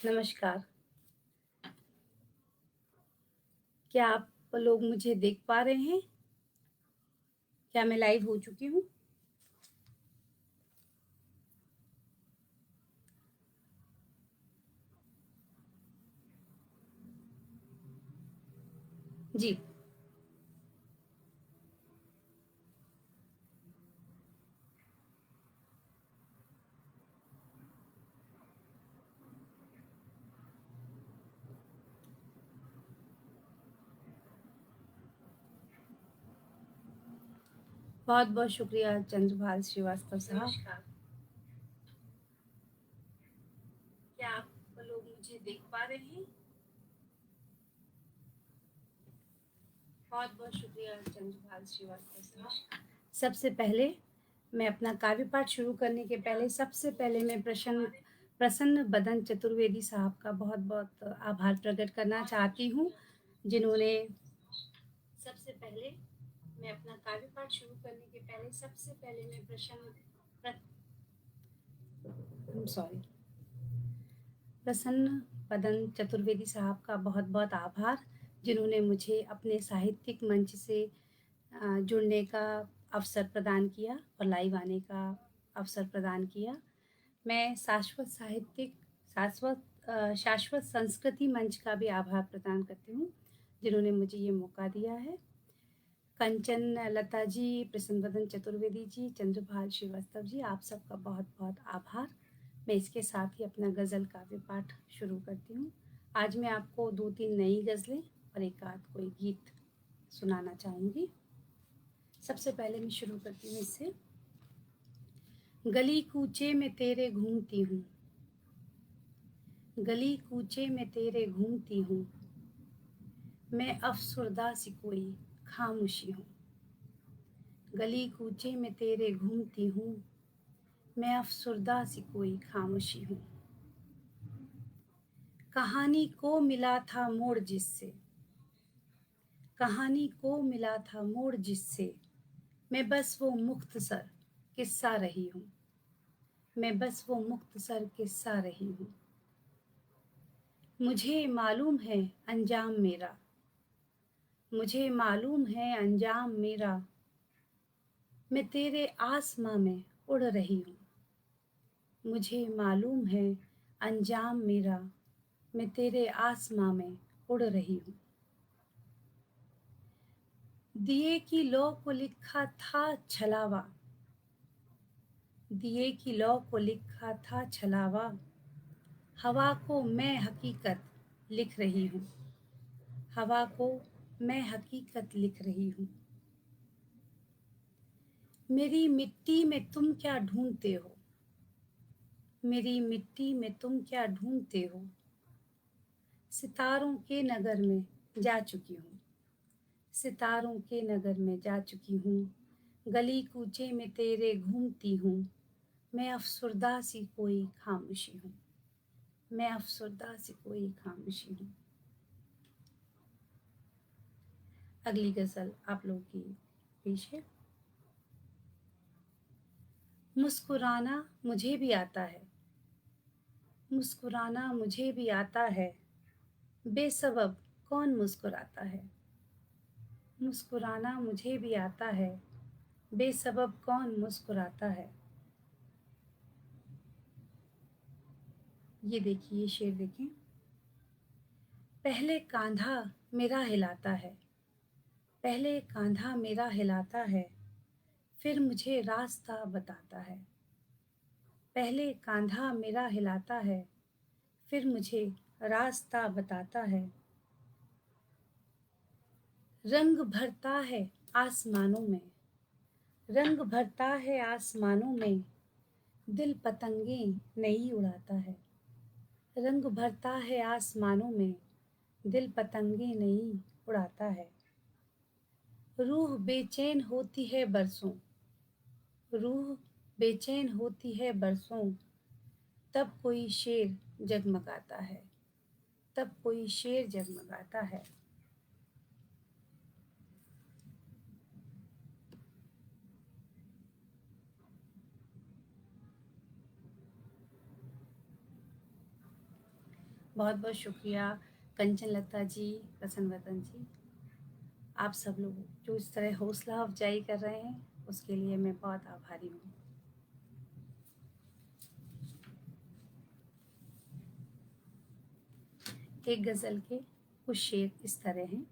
नमस्कार। क्या आप लोग मुझे देख पा रहे हैं? क्या मैं लाइव हो चुकी हूँ? जी, बहुत-बहुत शुक्रिया चंद्रभाल श्रीवास्तव साहब। नमस्कार। क्या आप लोग मुझे देख पा रहे हैं? बहुत-बहुत शुक्रिया चंद्रभाल श्रीवास्तव साहब। सबसे पहले मैं अपना काव्य पाठ शुरू करने के पहले सबसे पहले मैं प्रसन्न बदन चतुर्वेदी साहब का बहुत-बहुत आभार प्रकट करना चाहती हूँ, जिन्होंने सबसे पहले मैं अपना काव्य पाठ शुरू करने के पहले सबसे पहले मैं सॉरी प्रसन्न बदन चतुर्वेदी साहब का बहुत-बहुत आभार, जिन्होंने मुझे अपने साहित्यिक मंच से जुड़ने का अवसर प्रदान किया और लाइव आने का अवसर प्रदान किया। मैं शाश्वत संस्कृति मंच का भी आभार प्रदान करती हूँ, जिन्होंने मुझे ये मौका दिया है। कंचन लता जी, प्रसन्न बदन चतुर्वेदी जी, चंद्रभाल श्रीवास्तव जी, आप सबका बहुत-बहुत आभार। मैं इसके साथ ही अपना गज़ल काव्य पाठ शुरू करती हूँ। आज मैं आपको 2-3 नई गज़लें और एक आध कोई गीत सुनाना चाहूँगी। सबसे पहले मैं शुरू करती हूँ इससे। गली कूचे में तेरे घूमती हूँ, गली कूचे में तेरे घूमती हूँ, मैं अफ़सुरदा सी कोई खामोशी हूँ। गली कूचे में तेरे घूमती हूँ, मैं अफ़सुरदा सी कोई खामोशी हूँ। कहानी को मिला था मोड़ जिससे, कहानी को मिला था मोड़ जिससे, मैं बस वो मुख्तसर किस्सा रही हूँ, मैं बस वो मुख्तसर किस्सा रही हूँ। मुझे मालूम है अंजाम मेरा, मुझे मालूम है अंजाम मेरा, मैं तेरे आसमां में उड़ रही हूँ। मुझे मालूम है अंजाम मेरा, मैं तेरे आसमां में उड़ रही हूँ। दिए की लौ को लिखा था छलावा, दिए की लौ को लिखा था छलावा, हवा को मैं हकीकत लिख रही हूँ, हवा को मैं हकीकत लिख रही हूँ। मेरी मिट्टी में तुम क्या ढूंढते हो, मेरी मिट्टी में तुम क्या ढूंढते हो, सितारों के नगर में जा चुकी हूँ, सितारों के नगर में जा चुकी हूँ। गली कूचे में तेरे घूमती हूँ, मैं अफसुरदा सी कोई खामोशी हूँ, मैं अफसुरदा सी कोई खामोशी हूँ। अगली गज़ल आप लोगों की पेश है। मुस्कुराना मुझे भी आता है, मुस्कुराना मुझे भी आता है, बेसबब कौन मुस्कुराता है, मुस्कुराना मुझे भी आता है, बेसबब कौन मुस्कुराता है। ये देखिए, ये शेर देखें। पहले कांधा मेरा हिलाता है, पहले कांधा मेरा हिलाता है, फिर मुझे रास्ता बताता है, पहले कांधा मेरा हिलाता है, फिर मुझे रास्ता बताता है। रंग भरता है आसमानों में, रंग भरता है आसमानों में, दिल पतंगे नहीं उड़ाता है, रंग भरता है आसमानों में, दिल पतंगे नहीं उड़ाता है। रूह बेचैन होती है बरसों, रूह बेचैन होती है बरसों, तब कोई शेर जगमगाता है, तब कोई शेर जगमगाता है। बहुत बहुत शुक्रिया कंचन लता जी, प्रसन्न वतन जी, आप सब लोग जो इस तरह हौसला अफजाई कर रहे हैं उसके लिए मैं बहुत आभारी हूँ। एक गज़ल के कुछ शेर इस तरह हैं।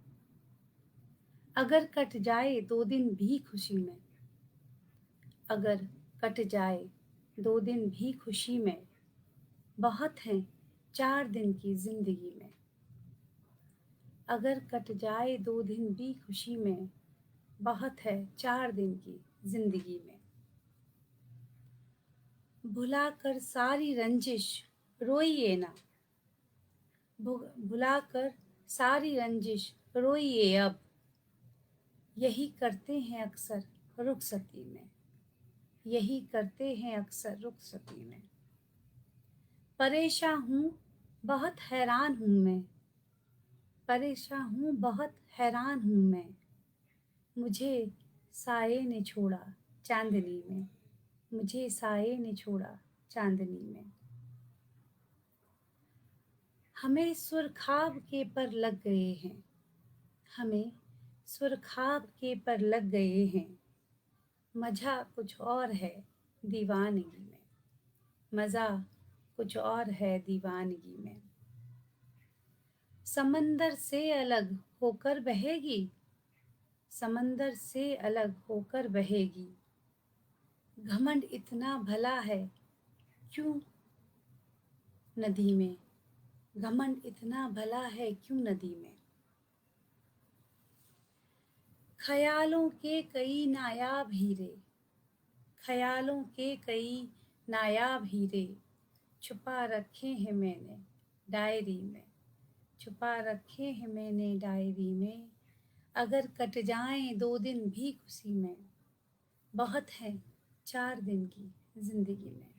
अगर कट जाए 2 दिन भी खुशी में, अगर कट जाए 2 दिन भी खुशी में, बहुत हैं 4 दिन की ज़िंदगी में। अगर कट जाए 2 दिन भी खुशी में, बहुत है 4 दिन की ज़िंदगी में। भुला कर सारी रंजिश रोइए ना, भुला कर सारी रंजिश रोइए अब, यही करते हैं अक्सर रुखसती में, यही करते हैं अक्सर रुखसती में। परेशान हूँ बहुत हैरान हूँ मैं, परेशान हूँ बहुत हैरान हूँ मैं, मुझे साये ने छोड़ा चांदनी में, मुझे साये ने छोड़ा चांदनी में। हमें सुरखाब के पर लग गए हैं, हमें सुरखाब के पर लग गए हैं, मज़ा कुछ और है दीवानगी में, मज़ा कुछ और है दीवानगी में। समंदर से अलग होकर बहेगी, समंदर से अलग होकर बहेगी, घमंड इतना भला है क्यों नदी में, घमंड इतना भला है क्यों नदी में। ख्यालों के कई नायाब हीरे, ख्यालों के कई नायाब हीरे, छुपा रखे हैं मैंने डायरी में, छुपा रखे हैं मैंने डायरी में। अगर कट जाएं 2 दिन भी खुशी में, बहुत है 4 दिन की ज़िंदगी में।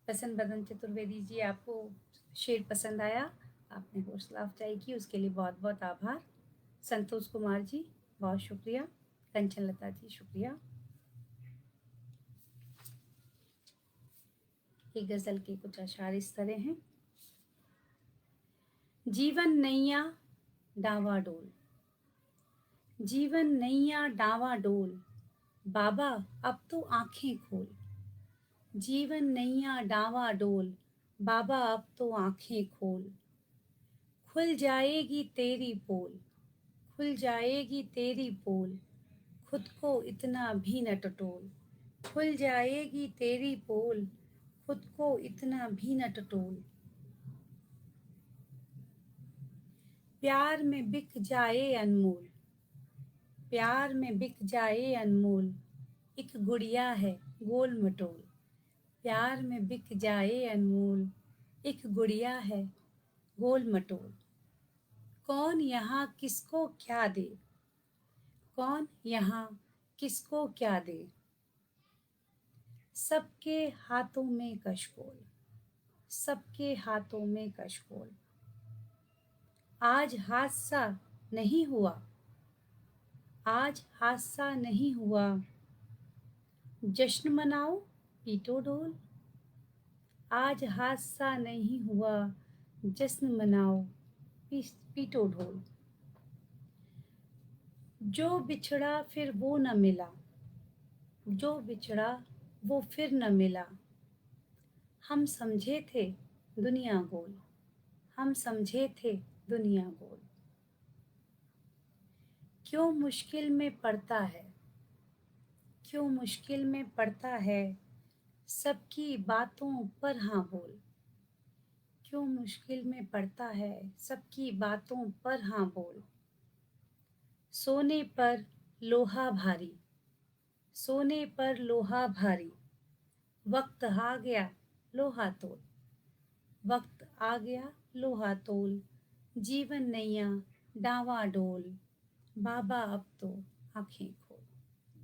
प्रसन्न वदन चतुर्वेदी जी, आपको शेर पसंद आया, आपने हौसला अफजाई की, उसके लिए बहुत बहुत आभार। संतोष कुमार जी बहुत शुक्रिया, कंचन लता जी शुक्रिया। एक गज़ल के कुछ अशार इस तरह हैं। जीवन नैया डावाडोल, जीवन नैया डावाडोल, बाबा अब तो आंखें खोल, जीवन नैया डावाडोल, बाबा अब तो आंखें खोल। खुल जाएगी तेरी पोल, खुल जाएगी तेरी पोल, खुद को इतना भी न टटोल, खुल जाएगी तेरी पोल, खुद को इतना भी न टटोल। प्यार में बिक जाए अनमोल, प्यार में बिक जाए अनमोल, एक गुड़िया है गोल मटोल, प्यार में बिक जाए अनमोल, एक गुड़िया है गोल मटोल। कौन यहाँ किसको क्या दे, कौन यहाँ किसको क्या दे, सबके हाथों में कशकोल, सबके हाथों में कशकोल। आज हादसा नहीं हुआ, आज हादसा नहीं हुआ, जश्न मनाओ पीटो ढोल, आज हादसा नहीं हुआ, जश्न मनाओ पीटो ढोल। जो बिछड़ा फिर वो न मिला, जो बिछड़ा वो फिर न मिला, हम समझे थे दुनिया गोल, हम समझे थे दुनिया गोल। क्यों मुश्किल में पड़ता है, क्यों मुश्किल में पड़ता है, सबकी बातों पर हाँ बोल, क्यों मुश्किल में पड़ता है, सबकी बातों पर हाँ बोल। सोने पर लोहा भारी, सोने पर लोहा भारी, वक्त आ गया लोहा तोल, वक्त आ गया लोहा तोल, जीवन नैया डावाडोल, बाबा अब तो आंखें खोल,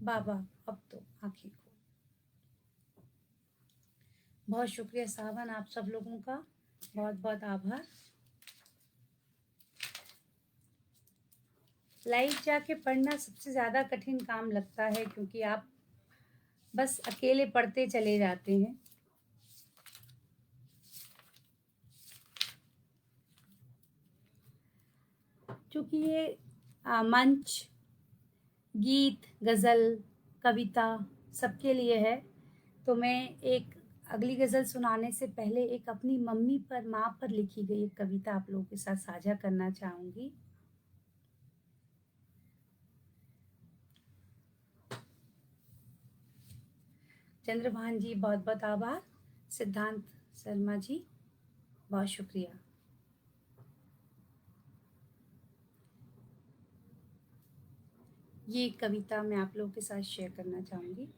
बाबा अब तो आंखें खोल। बहुत शुक्रिया सावन, आप सब लोगों का बहुत बहुत आभार। लाइव जाके पढ़ना सबसे ज़्यादा कठिन काम लगता है, क्योंकि आप बस अकेले पढ़ते चले जाते हैं। चूँकि ये मंच, गीत, गज़ल, कविता सबके लिए है, तो मैं एक अगली गज़ल सुनाने से पहले एक अपनी मम्मी पर, माँ पर लिखी गई एक कविता आप लोगों के साथ साझा करना चाहूँगी। चंद्रभान जी बहुत-बहुत आभार। सिद्धांत शर्मा जी बहुत शुक्रिया। ये कविता मैं आप लोगों के साथ शेयर करना चाहूँगी।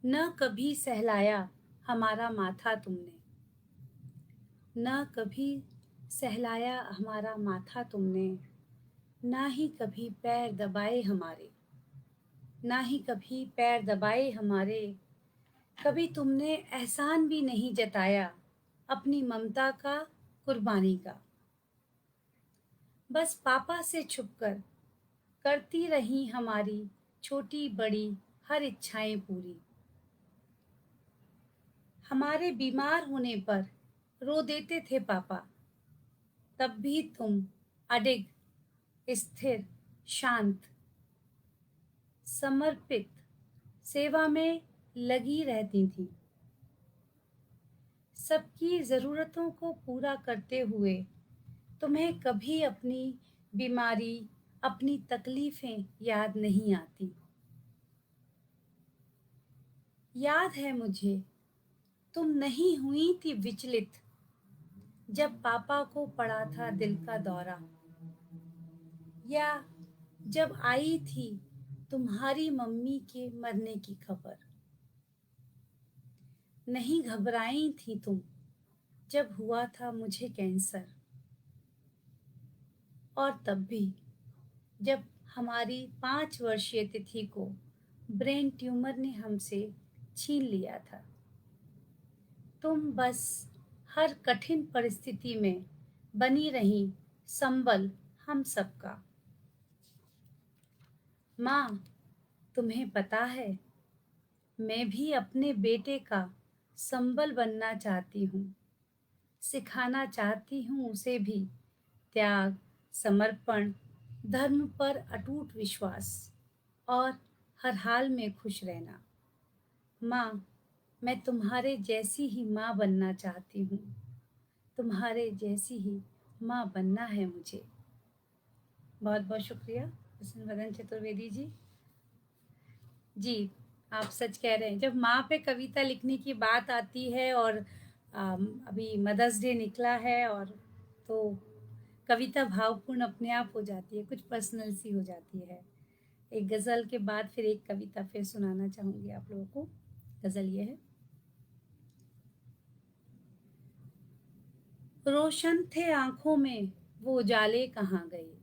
न कभी सहलाया हमारा माथा तुमने, न कभी सहलाया हमारा माथा तुमने, ना ही कभी पैर दबाए हमारे, ना ही कभी पैर दबाए हमारे, कभी तुमने एहसान भी नहीं जताया अपनी ममता का, कुर्बानी का। बस पापा से छुपकर करती रही हमारी छोटी बड़ी हर इच्छाएं पूरी। हमारे बीमार होने पर रो देते थे पापा, तब भी तुम अडिग, स्थिर, शांत, समर्पित सेवा में लगी रहती थी। सबकी ज़रूरतों को पूरा करते हुए तुम्हें कभी अपनी बीमारी, अपनी तकलीफ़ें याद नहीं आती। याद है मुझे तुम नहीं हुई थी विचलित जब पापा को पड़ा था दिल का दौरा, या जब आई थी तुम्हारी मम्मी के मरने की खबर। नहीं घबराई थी तुम जब हुआ था मुझे कैंसर, और तब भी जब हमारी 5 वर्षीय तिथि को ब्रेन ट्यूमर ने हमसे छीन लिया था। तुम बस हर कठिन परिस्थिति में बनी रही संबल हम सबका। माँ, तुम्हें पता है मैं भी अपने बेटे का संबल बनना चाहती हूँ, सिखाना चाहती हूँ उसे भी त्याग, समर्पण, धर्म पर अटूट विश्वास और हर हाल में खुश रहना। माँ, मैं तुम्हारे जैसी ही माँ बनना चाहती हूँ, तुम्हारे जैसी ही माँ बनना है मुझे। बहुत बहुत शुक्रिया प्रसन्न वदन चतुर्वेदी जी। जी, आप सच कह रहे हैं। जब माँ पे कविता लिखने की बात आती है और अभी मदर्स डे निकला है, और तो कविता भावपूर्ण अपने आप हो जाती है, कुछ पर्सनल सी हो जाती है। एक गज़ल के बाद फिर एक कविता फिर सुनाना चाहूँगी आप लोगों को। गज़ल ये है। रोशन थे आँखों में वो उजाले कहाँ गए,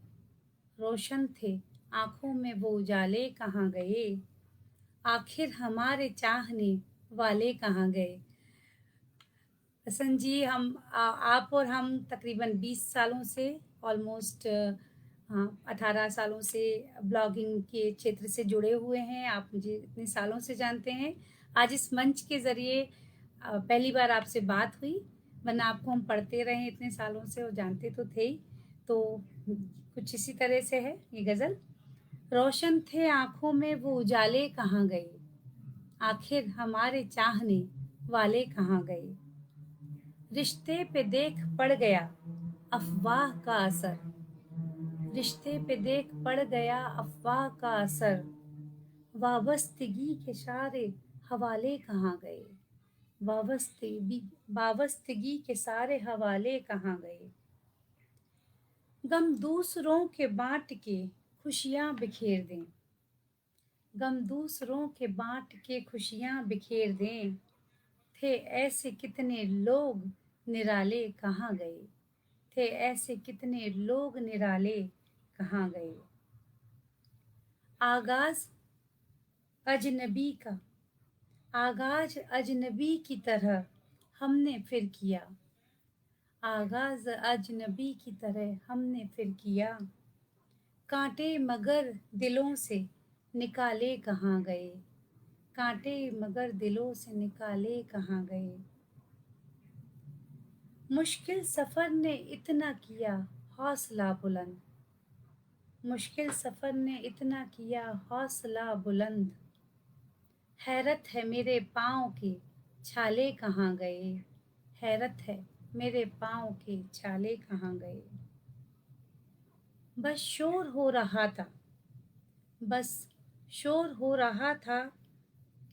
रोशन थे आँखों में वो उजाले कहाँ गए, आखिर हमारे चाहने वाले कहाँ गए। हसन जी, आप और हम तकरीबन 20 सालों से, ऑलमोस्ट 18 सालों से ब्लॉगिंग के क्षेत्र से जुड़े हुए हैं। आप मुझे इतने सालों से जानते हैं। आज इस मंच के ज़रिए पहली बार आपसे बात हुई, वरना आपको हम पढ़ते रहे हैं इतने सालों से और जानते तो थे ही। तो कुछ इसी तरह से है ये गज़ल। रोशन थे आँखों में वो उजाले कहाँ गए, आखिर हमारे चाहने वाले कहाँ गए। रिश्ते पे देख पड़ गया अफवाह का असर, रिश्ते पे देख पड़ गया अफवाह का असर, वाबस्तगी के सारे हवाले कहाँ गए, वाबस्तगी के सारे हवाले कहाँ गए। गम दूसरों के बांट के खुशियाँ बिखेर दें, गम दूसरों के बांट के खुशियाँ बिखेर दें, थे ऐसे कितने लोग निराले कहाँ गए, थे ऐसे कितने लोग निराले कहाँ गए। आगाज अजनबी का, आगाज अजनबी की तरह हमने फिर किया, आगाज अजनबी की तरह हमने फिर किया, कांटे मगर दिलों से निकाले कहाँ गए, कांटे मगर दिलों से निकाले कहाँ गए। मुश्किल सफ़र ने इतना किया हौसला बुलंद, मुश्किल सफ़र ने इतना किया हौसला बुलंद, हैरत है मेरे पाँव के छाले कहाँ गए, हैरत है मेरे पाँव के छाले कहाँ गए। बस शोर हो रहा था, बस शोर हो रहा था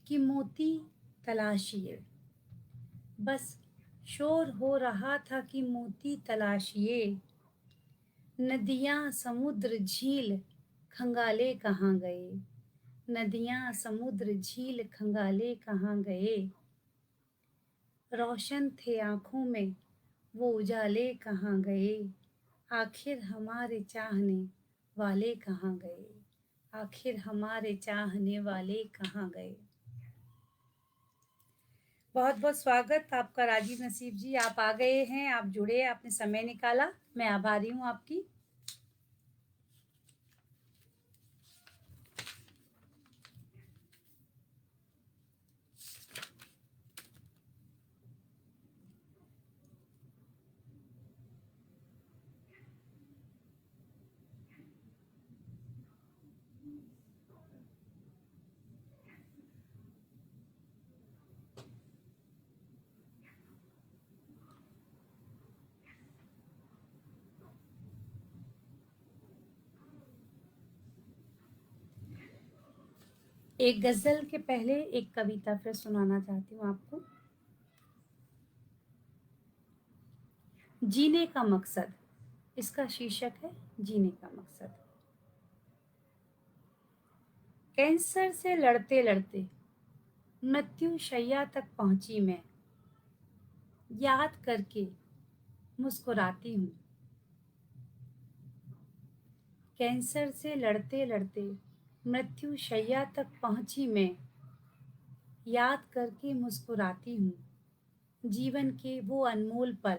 कि मोती तलाशिए, बस शोर हो रहा था कि मोती तलाशिए। नदियाँ समुद्र झील खंगाले कहाँ गए, नदियाँ समुद्र झील खंगाले कहाँ गए। रोशन थे आँखों में वो उजाले कहाँ गए, आखिर हमारे चाहने वाले कहाँ गए, आखिर हमारे चाहने वाले कहाँ गए। बहुत बहुत स्वागत आपका राजीव नसीब जी, आप आ गए हैं, आप जुड़े, आपने समय निकाला, मैं आभारी हूँ आपकी। एक गजल के पहले एक कविता फिर सुनाना चाहती हूँ आपको। जीने का मकसद, इसका शीर्षक है जीने का मकसद। कैंसर से लड़ते लड़ते मृत्यु शैया तक पहुंची मैं, याद करके मुस्कुराती हूँ। कैंसर से लड़ते लड़ते मृत्यु शैया तक पहुंची मैं, याद करके मुस्कुराती हूँ। जीवन के वो अनमोल पल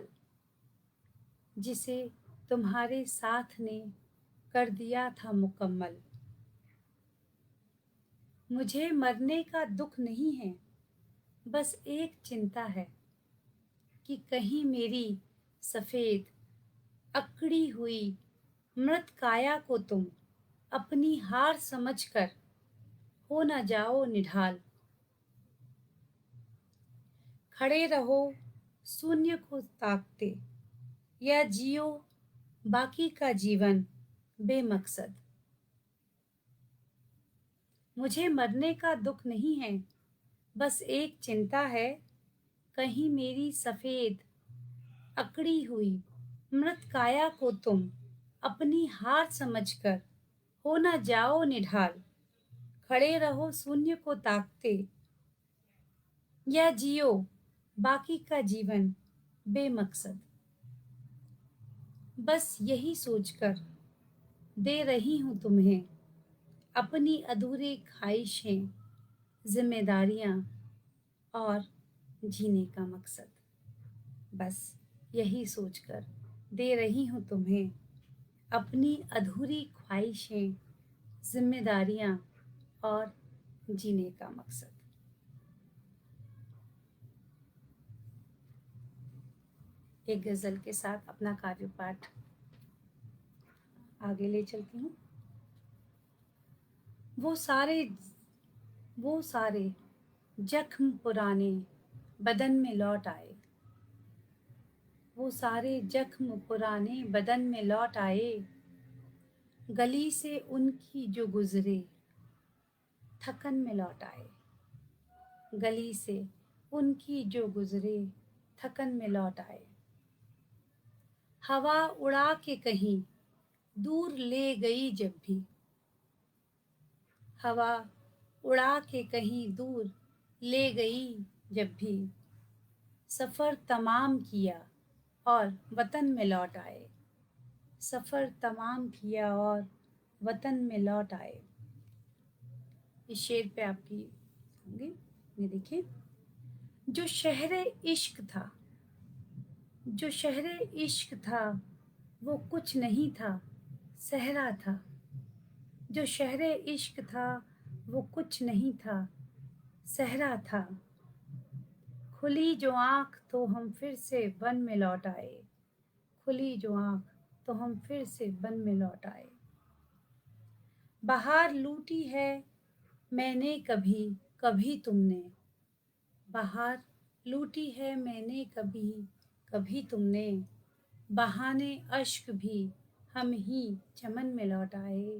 जिसे तुम्हारे साथ ने कर दिया था मुकम्मल। मुझे मरने का दुख नहीं है, बस एक चिंता है कि कहीं मेरी सफेद अकड़ी हुई मृत काया को तुम अपनी हार समझकर हो न जाओ निढाल। खड़े रहो शून्य को ताकते, या जियो बाकी का जीवन बेमकसद। मुझे मरने का दुख नहीं है, बस एक चिंता है, कहीं मेरी सफेद अकड़ी हुई मृत काया को तुम अपनी हार समझकर हो न जाओ निढाल। खड़े रहो शून्य को ताकते, या जियो बाकी का जीवन बेमकसद। बस यही सोचकर दे रही हूँ तुम्हें अपनी अधूरी ख्वाहिशें, जिम्मेदारियाँ और जीने का मकसद। बस यही सोचकर दे रही हूँ तुम्हें अपनी अधूरी ख्वाहिशें, जिम्मेदारियाँ और जीने का मकसद। एक गज़ल के साथ अपना कार्यपाठ आगे ले चलती हूँ। वो सारे जख्म पुराने बदन में लौट आए, वो सारे जख्म पुराने बदन में लौट आए। गली से उनकी जो गुजरे थकन में लौट आए, गली से उनकी जो गुजरे थकन में लौट आए। हवा उड़ा के कहीं दूर ले गई जब भी, हवा उड़ा के कहीं दूर ले गई जब भी। सफ़र तमाम किया और वतन में लौट आए, सफ़र तमाम किया और वतन में लौट आए। इस शेर पे आपकी होंगे, ये देखिए। जो शहर इश्क था, जो शहर इश्क था, वो कुछ नहीं था सहरा था। जो शहर इश्क था, वो कुछ नहीं था सहरा था। खुली जो आँख तो हम फिर से वन में लौट आए, खुली जो आँख तो हम फिर से वन में लौट आए। बहार लूटी है मैंने कभी कभी तुमने, बहार लूटी है मैंने कभी कभी तुमने, बहाने अश्क भी हम ही चमन में लौट आए,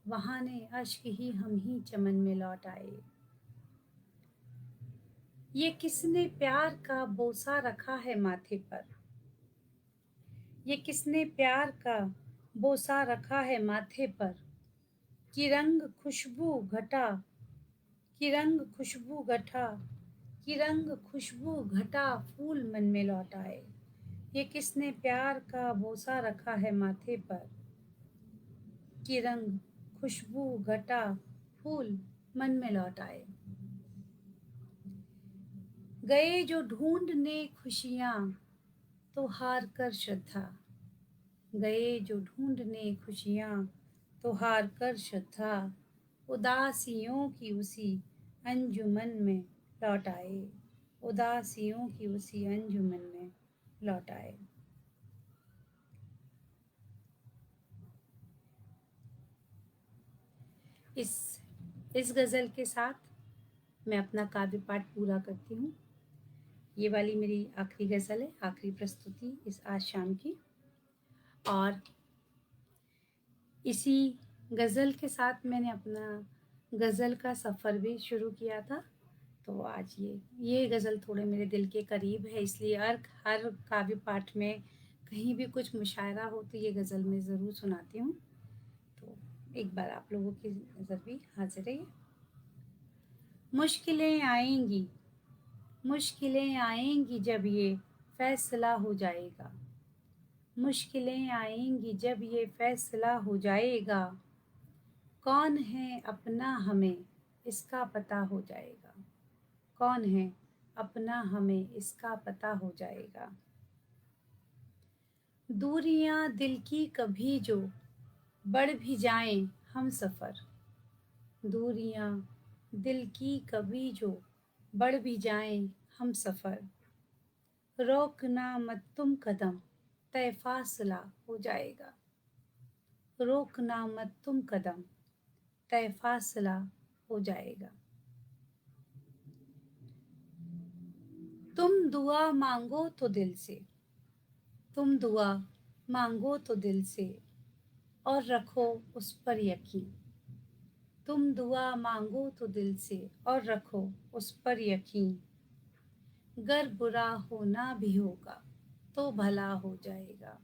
बहाने अश्क ही हम ही चमन में लौट आए। ये किसने प्यार का बोसा रखा है माथे पर, ये किसने प्यार का बोसा रखा है माथे पर, कि रंग खुशबू घटा, कि रंग खुशबू घटा, कि रंग खुशबू घटा फूल मन में लौट आए। ये किसने प्यार का बोसा रखा है माथे पर, कि रंग खुशबू घटा फूल मन में लौट आए। गए जो ढूंढने खुशियाँ तो हार कर श्रद्धा, गए जो ढूंढने खुशियाँ तो हार कर श्रद्धा, उदासियों की उसी अंजुमन में लौट आए, उदासियों की उसी अंजुमन में लौट आए। इस इस गज़ल के साथ मैं अपना काव्य पाठ पूरा करती हूँ। ये वाली मेरी आखिरी गज़ल है, आखिरी प्रस्तुति इस आज शाम की। और इसी गज़ल के साथ मैंने अपना गज़ल का सफ़र भी शुरू किया था। तो आज ये गज़ल थोड़े मेरे दिल के करीब है, इसलिए हर काव्य पाठ में कहीं भी कुछ मुशायरा हो तो ये गज़ल मैं ज़रूर सुनाती हूँ। तो एक बार आप लोगों की नज़र भी हाजिर रहिए। मुश्किलें आएंगी, मुश्किलें आएंगी जब ये फैसला हो जाएगा, मुश्किलें आएंगी जब ये फैसला हो जाएगा, कौन है अपना हमें इसका पता हो जाएगा, कौन है अपना हमें इसका पता हो जाएगा। दूरियां दिल की कभी जो बढ़ भी जाएं हम सफ़र, दूरियां दिल की कभी जो बढ़ भी जाएं हम सफ़र, रोकना मत तुम कदम तय फासला हो जाएगा, रोकना मत तुम कदम तय फासला हो जाएगा। तुम दुआ मांगो तो दिल से, तुम दुआ मांगो तो दिल से और रखो उस पर यकीन, तुम दुआ मांगो तो दिल से और रखो उस पर यकीन, गर बुरा होना भी होगा तो भला हो जाएगा,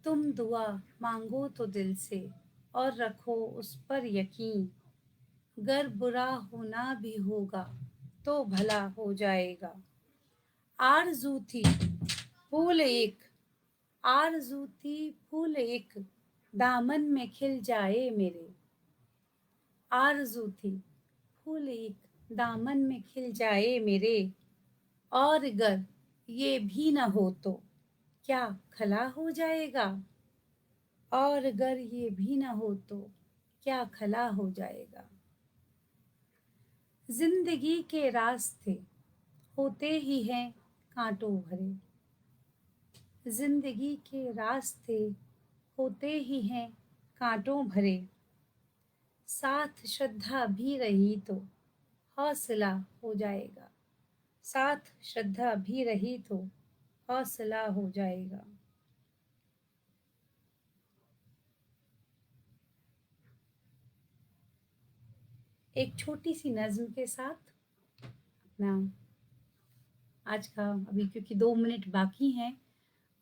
तुम दुआ मांगो तो दिल से और रखो उस पर यकीन, गर बुरा होना भी होगा तो भला हो जाएगा। आरज़ू थी फूल एक, आरज़ू थी फूल एक दामन में खिल जाए मेरे, आरज़ू थी फूल एक दामन में खिल जाए मेरे, और गर ये भी न हो तो क्या खला हो जाएगा, और अगर ये भी न हो तो क्या खला हो जाएगा। जिंदगी के रास्ते होते ही हैं कांटों भरे, जिंदगी के रास्ते होते ही हैं कांटों भरे, साथ श्रद्धा भी रही तो हौसला हो जाएगा, साथ श्रद्धा भी रही तो हौसला हो जाएगा। एक छोटी सी नज्म के साथ अपना आज का अभी, क्योंकि 2 मिनट बाकी हैं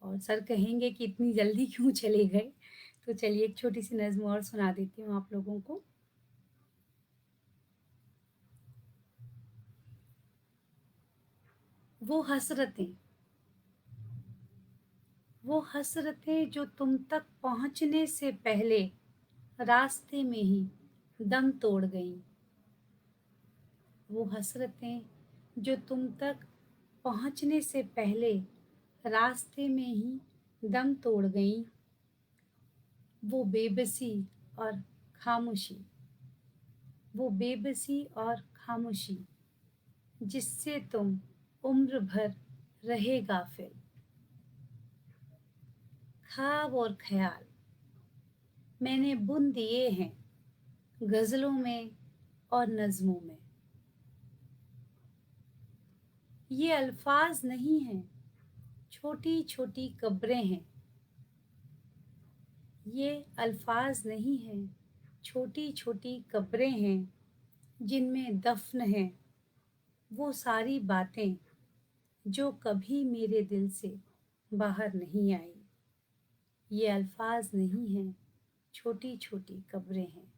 और सर कहेंगे कि इतनी जल्दी क्यों चले गए, तो चलिए एक छोटी सी नज्म और सुना देती हूँ आप लोगों को। वो हसरतें, वो हसरतें जो तुम तक पहुँचने से पहले रास्ते में ही दम तोड़ गईं, वो हसरतें जो तुम तक पहुँचने से पहले रास्ते में ही दम तोड़ गईं, वो बेबसी और खामोशी, वो बेबसी और खामोशी जिससे तुम उम्र भर रहे गाफिल, ख्वाब और ख्याल मैंने बुन दिए हैं, गज़लों में और नज़्मों में। ये अल्फाज नहीं हैं, छोटी छोटी कब्रें हैं। ये अल्फाज नहीं हैं, छोटी छोटी कब्रें हैं, जिनमें दफ़न हैं वो सारी बातें जो कभी मेरे दिल से बाहर नहीं आई। ये अल्फाज नहीं हैं, छोटी छोटी कब्रें हैं।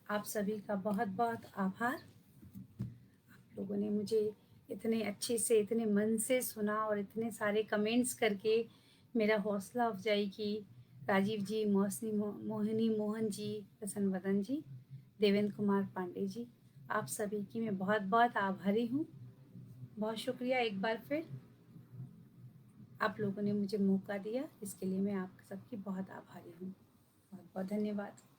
आप सभी का बहुत बहुत आभार। आप लोगों ने मुझे इतने अच्छे से, इतने मन से सुना और इतने सारे कमेंट्स करके मेरा हौसला अफजाई की। राजीव जी, मोहिनी मोहन जी, प्रसन्न वदन जी, देवेंद्र कुमार पांडे जी, आप सभी की मैं बहुत बहुत आभारी हूँ। बहुत शुक्रिया एक बार फिर, आप लोगों ने मुझे मौका दिया, इसके लिए मैं आप सबकी बहुत आभारी हूँ। बहुत बहुत धन्यवाद।